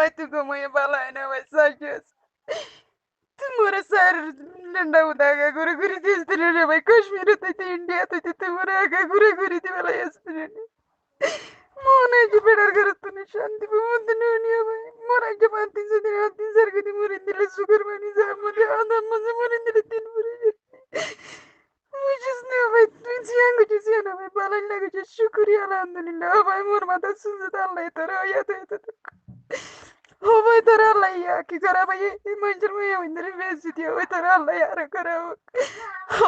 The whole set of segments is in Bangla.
ভাই তুই ঘুমিয়ে পালায় না ভাই সাইকেস তুই মোরে স্যার ডন্ডা উদাগা ঘুরে ঘুরে দিয়েছিল রে ভাই কাশ্মীরে তুই ইন্ডিয়া তুই তুই মোরে আগা ঘুরে ঘুরে দিয়ে বেলায় আসছিল মনে হয় যে বেড়ার ঘরে তুমি শান্তি মধ্যে নিয়ে ভাই মোরা যে পাতি যদি হাতি স্যার যদি মরে দিলে সুগার মানি যা মরে আদাম মাঝে মরে দিলে তিন মরে বুঝিস না ভাই তুই জিয়ান গুছিস না ভাই ভালো লাগে শুক্রিয়া আলহামদুলিল্লাহ ভাই মোর মাথা সুজে আল্লাহ তোর ইয়া তো ও ভাই তোর আল্লাহ ইয়া কি করা ভাই এই মানুষের মেয়ে আমাদের বেশি দিয়ে ওই তোর আল্লাহ আর করা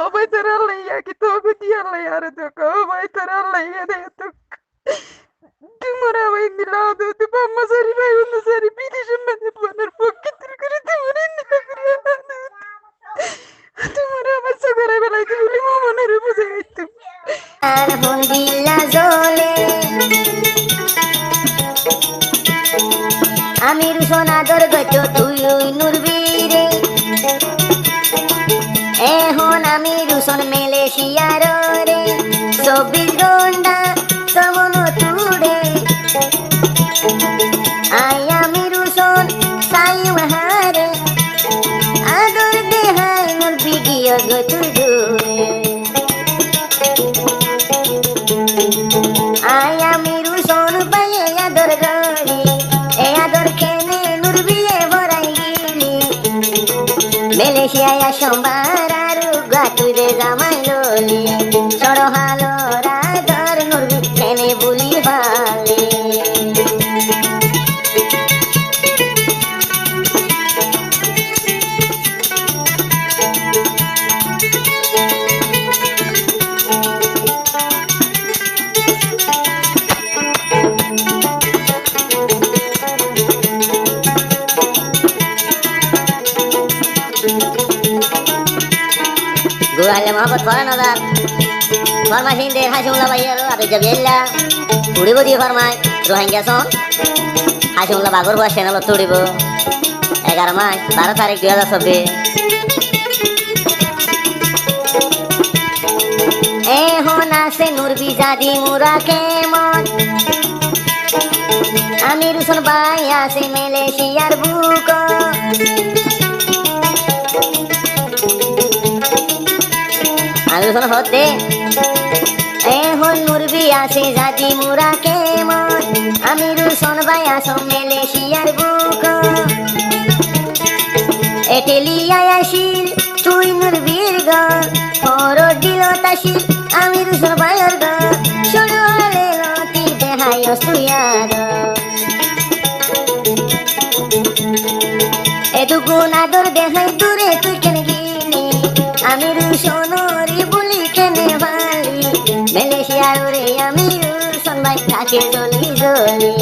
ও ভাই তোর আল্লাহ ইয়া কি তো দিয়ে আল্লাহ আর তো ও ভাই তোর আল্লাহ ইয়া দে তো Tumora vai milado, tu mamma sari vai un sari bidish mane panar pokki tirkuri tumora nilagriya. Tumora masagara belai tu uli mama nare buse gaitu. Alhamdulillah zole. Amir sonador gacho tuy nurbire. Ehon amir son Malaysia re. Sobil gonda tomono tude. I am Iruson, Sayu Hare. Ador de hai nur video go to do. I am Iruson by Ador Gari. Ador Kene nur biye vorai gili. Malaysia ya shombararu gatu de zamai loli. Choro halo radar nur bi kene buli bale. Gualle Muhammad Faranadar Farmasi der Hashimullah Bayero Ate Jabiyalla Tudibo di farmai Rohingya son Hashimullah Bagor Bua channel tudibo 11 মাস 12 তারিখ 2024 এখন আছে নূর বিজাদি মুরা কেমন আমির হোসেন ভাই আছে মালয়েশিয়ার বুক আমির হোসেন হতে এখন নুরবি আছে জাতি মুরা কেমন আমির হোসেন ভাই আছে মালয়েশিয়ার বুক এটেলিয়া আসিল তুই নুরবির গান হর দিল তাসি আমির হোসেন ভাইয়ের গান শুরু হলে লতি দেহাই অসুয়ার এটুকুন আদর দেখাই দূরে তুই কেন গিলি আমির হোসেনরি বলি কেনে ভালি মালয়েশিয়ার রে আমির হোসেন ভাই থাকে জলি জলি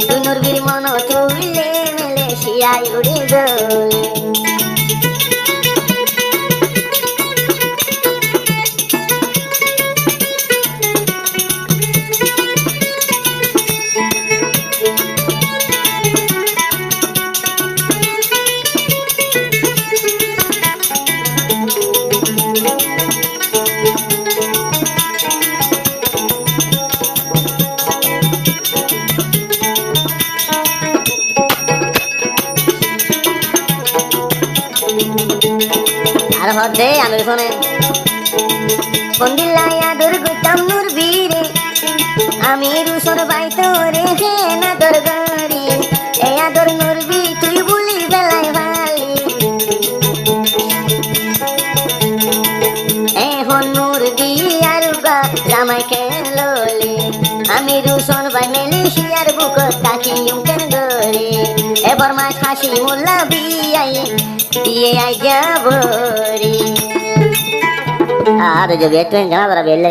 তুই নুরবির মন তুইলে মালয়েশিয়ায় উড়ে জলি আর হদে আমির হোসেন বন্দিল্লায়া দুর্গতম নুরবীরে আমির হোসেন ভাই তোরে হে না দরগারি এ আদর নুরবি তুই বলি বেলায় ভালি এখন নুরবি আর গা জামাই খেললি আমির হোসেন ভাই মালয়েশিয়ার বুক তাকি ইউকেন গরি এবার মা খাসি মোল্লা বিয়াই দিয়ে আই যাবরি আর जो बेट में जहाँ बड़ा बेल